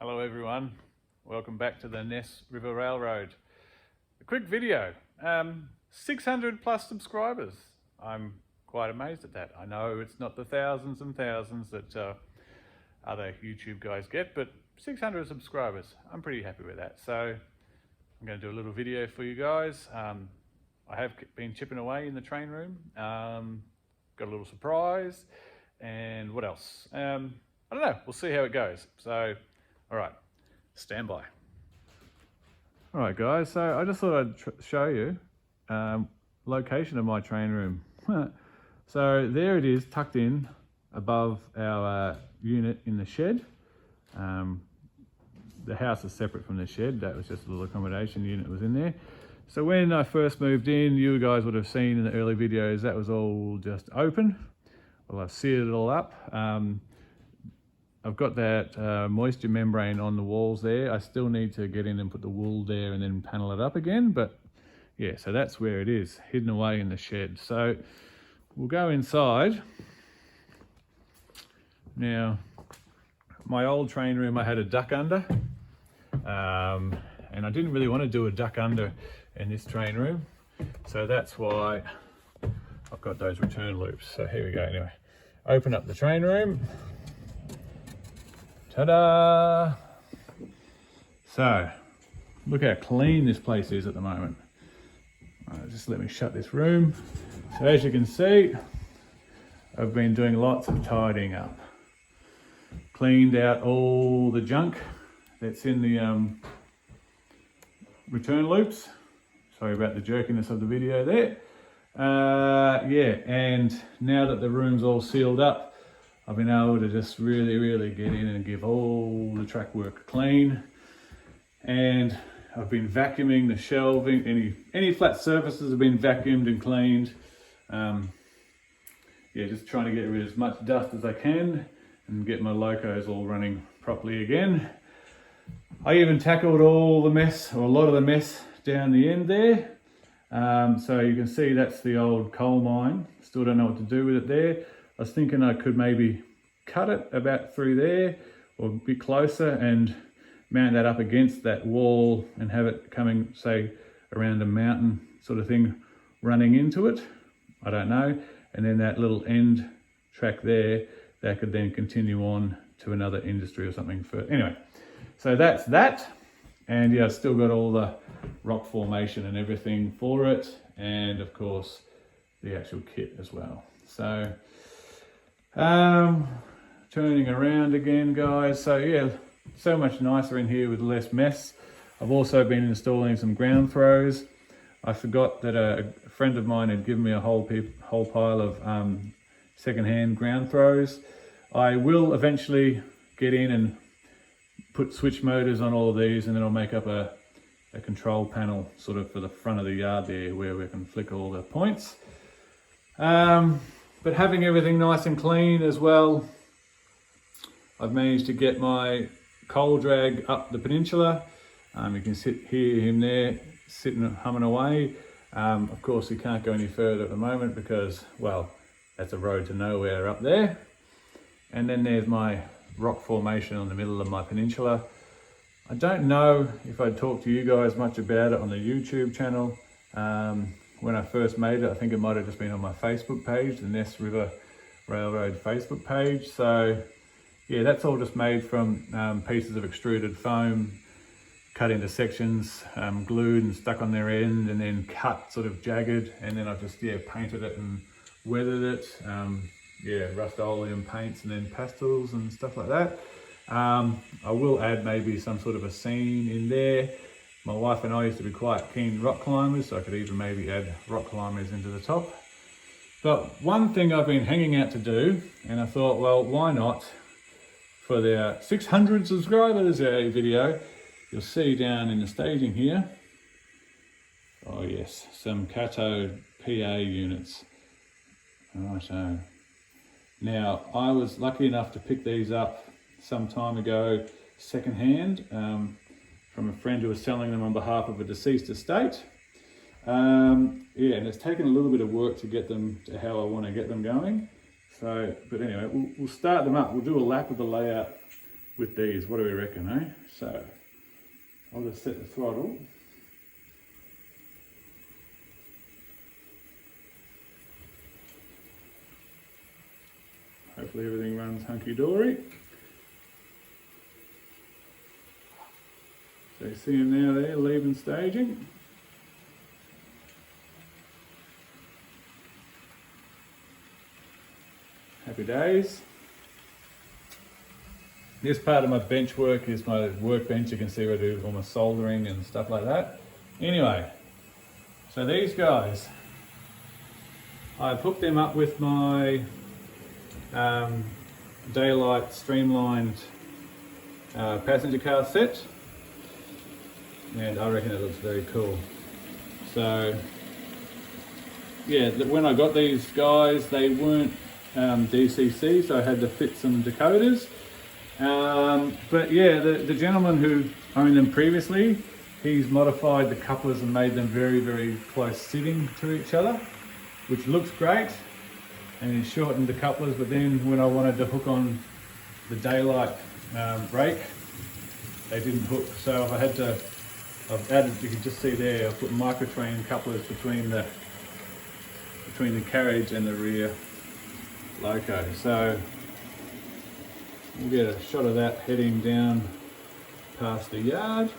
Hello everyone, welcome back to the Ness River Railroad. A quick video, 600 plus subscribers. I'm quite amazed at that. I know it's not the thousands and thousands that other YouTube guys get, but 600 subscribers, I'm pretty happy with that. So I'm going to do a little video for you guys. I have been chipping away in the train room, got a little surprise, and what else? I don't know, we'll see how it goes. So all right, stand by. All right, guys, so I just thought I'd show you location of my train room. So there it is, tucked in above our unit in the shed. The house is separate from the shed. That was just a little accommodation unit was in there. So when I first moved in, you guys would have seen in the early videos, that was all just open. Well, I've sealed it all up. I've got that moisture membrane on the walls there. I still need to get in and put the wool there and then panel it up again. But yeah, so that's where it is, hidden away in the shed. So we'll go inside. Now, my old train room, I had a duck under. And I didn't really want to do a duck under in this train room. So that's why I've got those return loops. So here we go anyway. Open up the train room. Ta-da! So, look how clean this place is at the moment. Just let me shut this room. So as you can see, I've been doing lots of tidying up. Cleaned out all the junk that's in the return loops. Sorry about the jerkiness of the video there. Yeah, and now that the room's all sealed up, I've been able to just really get in and give all the track work clean. And I've been vacuuming the shelving, any flat surfaces have been vacuumed and cleaned. Yeah, just trying to get rid of as much dust as I can and get my locos all running properly again. I even tackled all the mess, or a lot of the mess down the end there. So you can see that's the old coal mine. Still don't know what to do with it there. I was thinking I could maybe cut it about through there or a bit closer and mount that up against that wall and have it coming, say, around a mountain sort of thing running into it. I don't know. And then that little end track there, that could then continue on to another industry or something. Anyway, so that's that. And yeah, I've still got all the rock formation and everything for it. And of course, the actual kit as well. So, turning around again, guys. So yeah, so much nicer in here with less mess. I've also been installing some ground throws. I forgot that a friend of mine had given me a whole pile of secondhand ground throws. I will eventually get in and put switch motors on all of these, and then I'll make up a control panel sort of for the front of the yard there where we can flick all the points. But having everything nice and clean as well, I've managed to get my coal drag up the peninsula. You can hear him there sitting humming away. Of course, he can't go any further at the moment because, well, that's a road to nowhere up there. And then there's my rock formation on the middle of my peninsula. I don't know if I'd talked to you guys much about it on the YouTube channel. When I first made it, I think it might have just been on my Facebook page, the Ness River Railroad Facebook page. So yeah, that's all just made from pieces of extruded foam, cut into sections, glued and stuck on their end, and then cut sort of jagged. And then I've just, painted it and weathered it. Rust-Oleum paints and then pastels and stuff like that. I will add maybe some sort of a scene in there. My wife and I used to be quite keen rock climbers, so I could even maybe add rock climbers into the top. But one thing I've been hanging out to do, and I thought, well, why not? For the 600 subscribers video, you'll see down in the staging here, oh yes, some Kato PA units. Righto. Now, I was lucky enough to pick these up some time ago secondhand from a friend who was selling them on behalf of a deceased estate. And it's taken a little bit of work to get them to how I want to get them going. So, but anyway, we'll start them up. We'll do a lap of the layout with these. What do we reckon, eh? So I'll just set the throttle. Hopefully everything runs hunky-dory. So you see him now there, leaving staging. Happy days. This part of my bench work is my workbench. You can see where I do all my soldering and stuff like that. Anyway, so these guys, I've hooked them up with my Daylight streamlined passenger car set, and I reckon it looks very cool. So yeah, when I got these guys, they weren't DCC, so I had to fit some decoders. But yeah, the gentleman who owned them previously, he's modified the couplers and made them very, very close sitting to each other, which looks great. And he shortened the couplers, but then when I wanted to hook on the Daylight brake, they didn't hook. So I've added, you can just see there, I've put microtrain couplers between the carriage and the rear loco. So we'll get a shot of that heading down past the yard.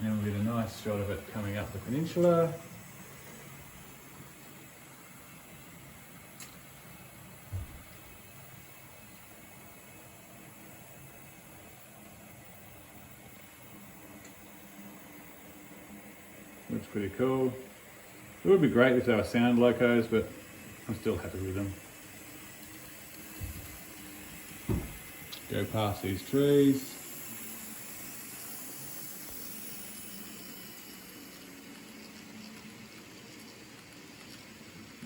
And then we'll get a nice shot of it coming up the peninsula. Looks pretty cool. It would be great if they were sound locos, but I'm still happy with them. Go past these trees.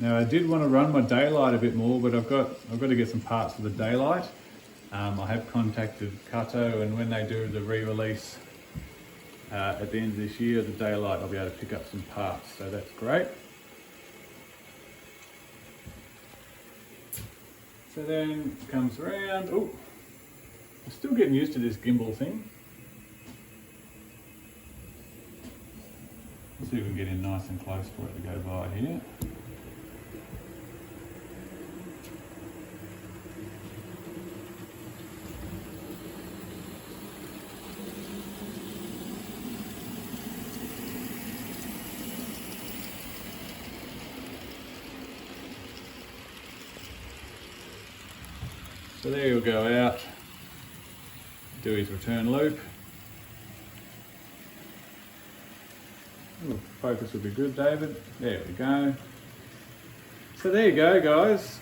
Now I did want to run my Daylight a bit more, but I've got to get some parts for the Daylight. I have contacted Kato, and when they do the re-release at the end of this year, the Daylight, I'll be able to pick up some parts, so that's great. So then it comes around. Oh, I'm still getting used to this gimbal thing. Let's see if we can get in nice and close for it to go by here. So there you'll go out, do his return loop. Ooh, focus would be good, David. There we go. So there you go, guys.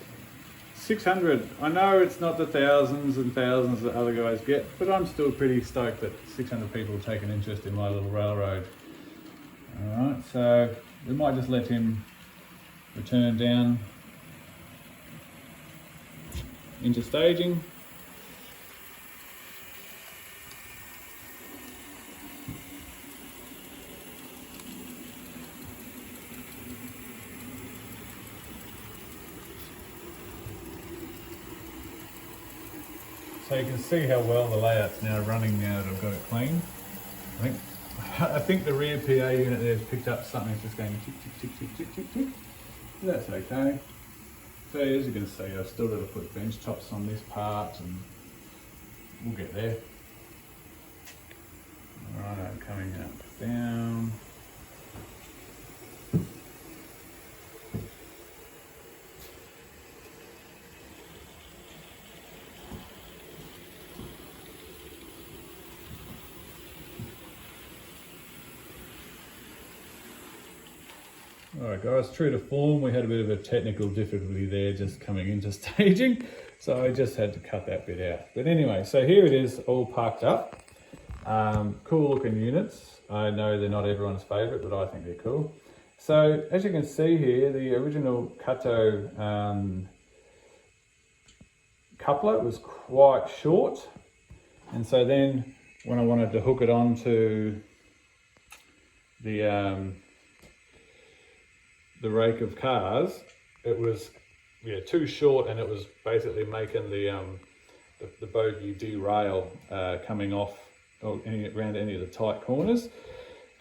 600. I know it's not the thousands and thousands that other guys get, but I'm still pretty stoked that 600 people take an interest in my little railroad. Alright, so we might just let him return down into staging. So you can see how well the layout's now running now that I've got it clean. I think the rear PA unit there has picked up something that's just going tick, tick, tick, tick, tick, tick, tick. That's okay. So as you can see, I've still got to put bench tops on this part, and we'll get there. Alright, coming up, down. Alright guys, true to form, we had a bit of a technical difficulty there just coming into staging, so I just had to cut that bit out. But anyway, so here it is all parked up. Cool looking units. I know they're not everyone's favourite, but I think they're cool. So as you can see here, the original Kato coupler was quite short, and so then when I wanted to hook it onto the the rake of cars, it was too short, and it was basically making the bogie derail coming off or around any of the tight corners.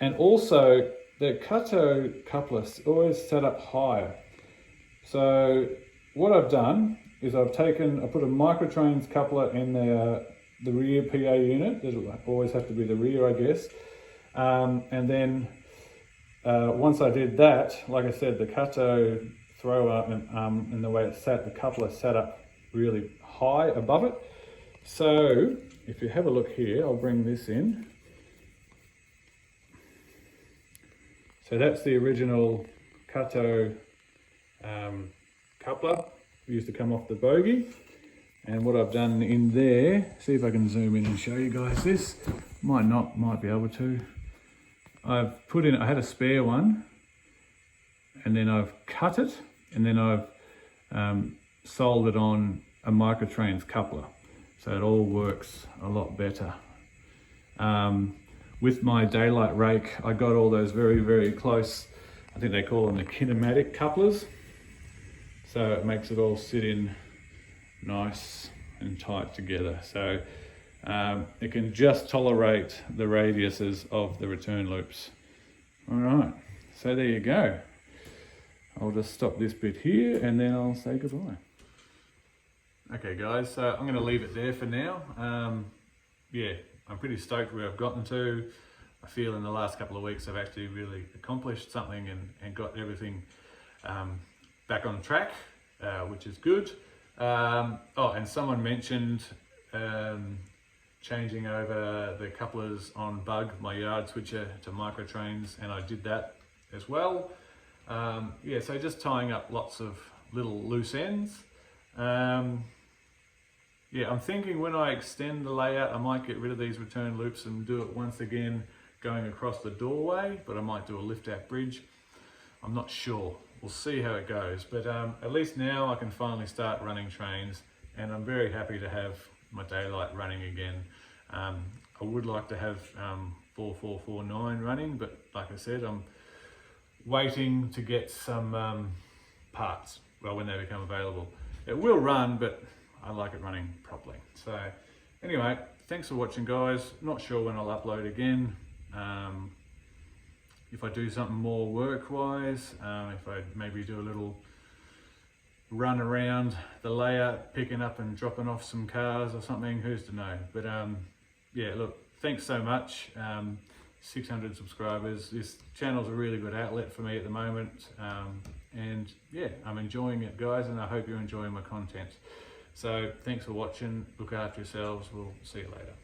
And also the Kato coupler always set up higher. So what I've done is I put a microtrains coupler in the rear PA unit. It'll always have to be the rear, I guess. And then once I did that, like I said, the Kato thrower and the way it sat, the coupler sat up really high above it. So if you have a look here, I'll bring this in. So that's the original Kato coupler. We used to come off the bogie. And what I've done in there, see if I can zoom in and show you guys this. Might be able to. I had a spare one, and then I've cut it, and then I've soldered on a microtrains coupler. So it all works a lot better. With my daylight rake, I got all those very, very close, I think they call them the kinematic couplers. So it makes it all sit in nice and tight together. So it can just tolerate the radiuses of the return loops. All right, so there you go. I'll just stop this bit here and then I'll say goodbye. Okay guys, so I'm going to leave it there for now. I'm pretty stoked where I've gotten to. I feel in the last couple of weeks I've actually really accomplished something and got everything back on track, which is good. And someone mentioned changing over the couplers on Bug, my yard switcher, to microtrains, and I did that as well. So just tying up lots of little loose ends. I'm thinking when I extend the layout, I might get rid of these return loops and do it once again going across the doorway, but I might do a lift out bridge. I'm not sure. We'll see how it goes, but at least now I can finally start running trains, and I'm very happy to have my daylight running again. I would like to have 4449 running, but like I said, I'm waiting to get some parts, when they become available. It will run, but I like it running properly. So anyway, thanks for watching guys. Not sure when I'll upload again. If I do something more work-wise, if I maybe do a little run around the layout, picking up and dropping off some cars or something, who's to know. But look, thanks so much. 600 subscribers. This channel's a really good outlet for me at the moment. I'm enjoying it guys, and I hope you're enjoying my content. So thanks for watching. Look after yourselves. We'll see you later.